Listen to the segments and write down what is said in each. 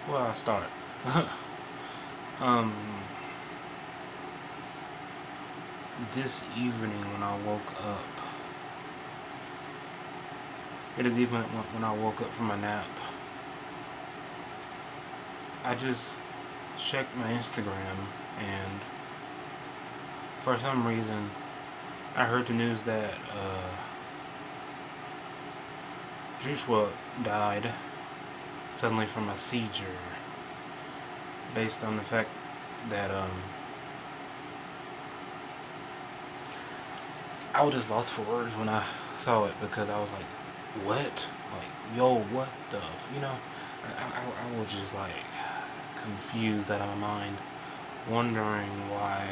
Where I start? um, this evening when I woke up, it is even when I woke up from my nap, I just checked my Instagram and for some reason I heard the news that Juice Wrld died suddenly from a seizure based on the fact that I was just lost for words when I saw it because I was like, what? Like, yo, what the? I was just like confused out of my mind, wondering why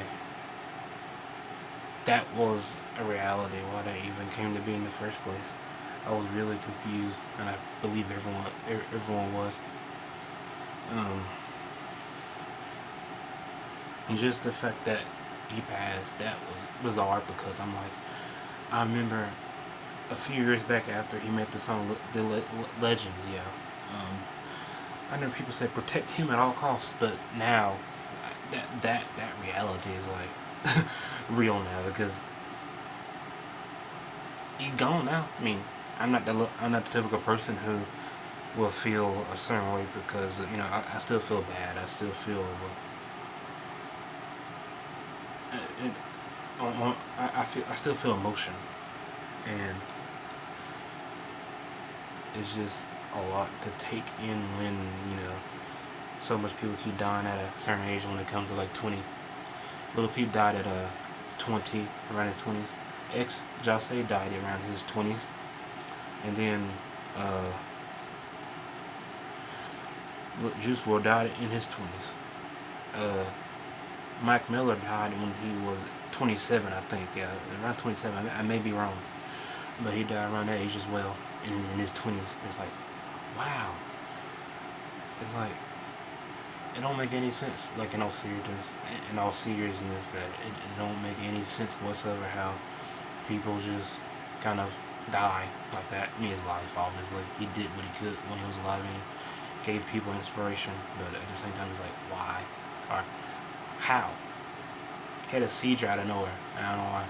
that was a reality, why that even came to be in the first place. I was really confused, and I believe everyone was. Um, and just the fact that he passed, that was bizarre because I'm like, I remember a few years back after he made the song Legends, yeah. Um, I know people say protect him at all costs, but now that reality is like real now because he's gone now. I mean, I'm not the typical person who will feel a certain way because I still feel bad. I still feel it, I still feel emotion, and it's just a lot to take in when so much people keep dying at a certain age when it comes to like 20. Little Peep died at 20, around his 20s. Ex Jose died around his 20s, and then uh, Juice Wrld died in his 20s. Uh, Mike Miller died when he was 27, I think. Yeah, around 27. I may be wrong, but he died around that age as well, in his 20s. It's like, wow. It's like it don't make any sense. Like in all seriousness, that it don't make any sense whatsoever how people just kind of die like that. I mean, his life, obviously, he did what he could when he was alive, and he gave people inspiration. But at the same time, it's like, why or how? He had a seizure out of nowhere. I don't know why.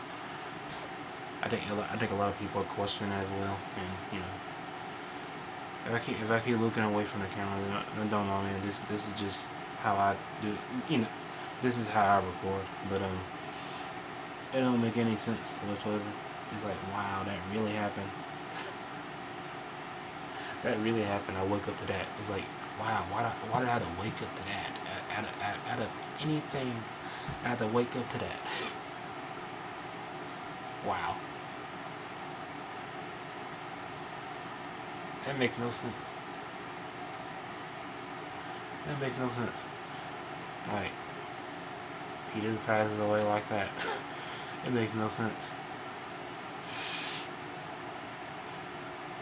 I think a lot of people are questioning that as well, and if I keep looking away from the camera, then don't know, man. This is just how I do. You know, this is how I record. But it don't make any sense whatsoever. It's like, wow, that really happened. That really happened. I woke up to that. It's like, wow, why did I have to wake up to that? Out of anything, I had to wake up to that. Wow, that makes no sense. That makes no sense. Like, he just passes away like that. It makes no sense.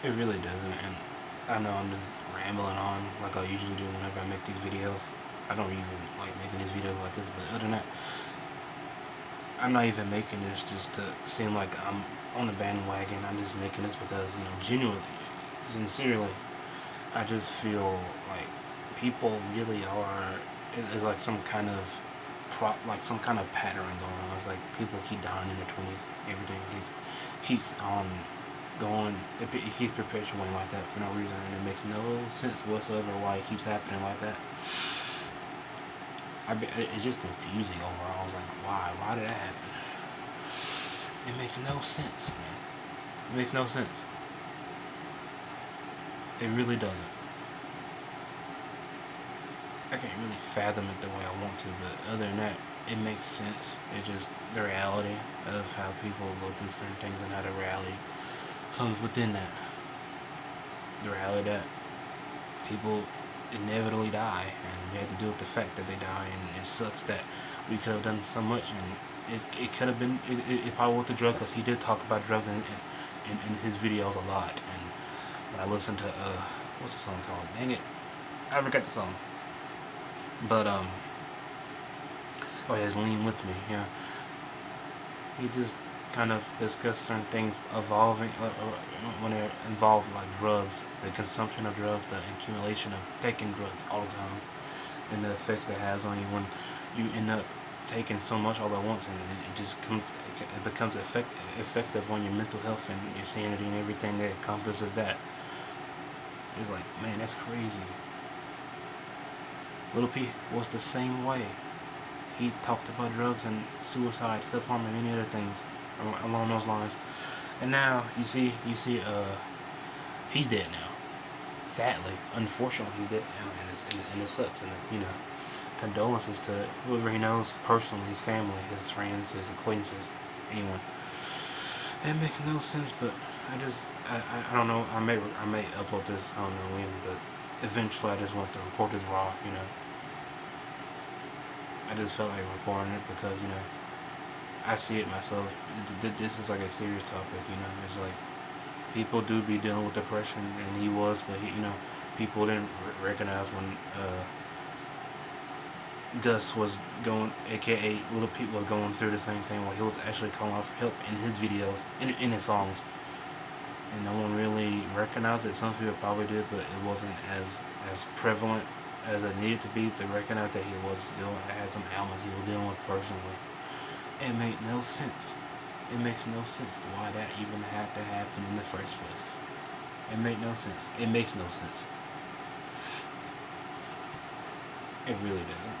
It really doesn't, and I know I'm just rambling on like I usually do whenever I make these videos. I don't even like making these videos like this, but other than that, I'm not even making this just to seem like I'm on a bandwagon. I'm just making this because, genuinely, sincerely, I just feel like people really are. It's like some kind of like some kind of pattern going on. It's like people keep dying in their 20s. Everything keeps going. It keeps perpetuating like that for no reason, and it makes no sense whatsoever why it keeps happening like that. It's just confusing overall. I was like, why? Why did that happen? It makes no sense, man. It makes no sense. It really doesn't. I can't really fathom it the way I want to, but other than that, it makes sense. It's just the reality of how people go through certain things and how the reality comes within that. The reality that people inevitably die, and we have to deal with the fact that they die, and it sucks that we could have done so much, and it could have been, it probably was the drug, because he did talk about drugs in his videos a lot, and when I listened to, what's the song called? Dang it, I forgot the song. But, oh yeah, it's Lean With Me, yeah. He just kind of discuss certain things evolving when they're involved, like drugs, the consumption of drugs, the accumulation of taking drugs all the time, and the effects that has on you when you end up taking so much all at once, and it just comes, it becomes effective on your mental health and your sanity and everything that encompasses that. It's like, man, that's crazy. Little P was the same way. He talked about drugs and suicide, self-harm, and many other things along those lines. And now he's dead now. Sadly, unfortunately, he's dead now, and it sucks. And condolences to whoever he knows personally, his family, his friends, his acquaintances, anyone. It makes no sense, but I don't know. I may upload this, I don't know when, but eventually I just want to record this raw. I just felt like recording it because I see it myself. This is like a serious topic. It's like people do be dealing with depression, and he was, but people didn't recognize when Gus was going, aka Little Peep, was going through the same thing. While he was actually calling out for help in his videos, in his songs, and no one really recognized it. Some people probably did, but it wasn't as prevalent as it needed to be to recognize that he had some ailments he was dealing with personally. It made no sense. It makes no sense why that even had to happen in the first place. It made no sense. It makes no sense. It really doesn't.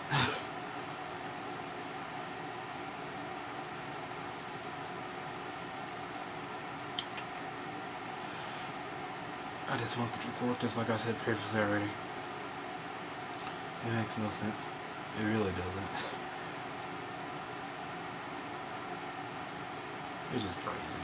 I just want to record this, like I said previously already. It makes no sense. It really doesn't. It's just crazy.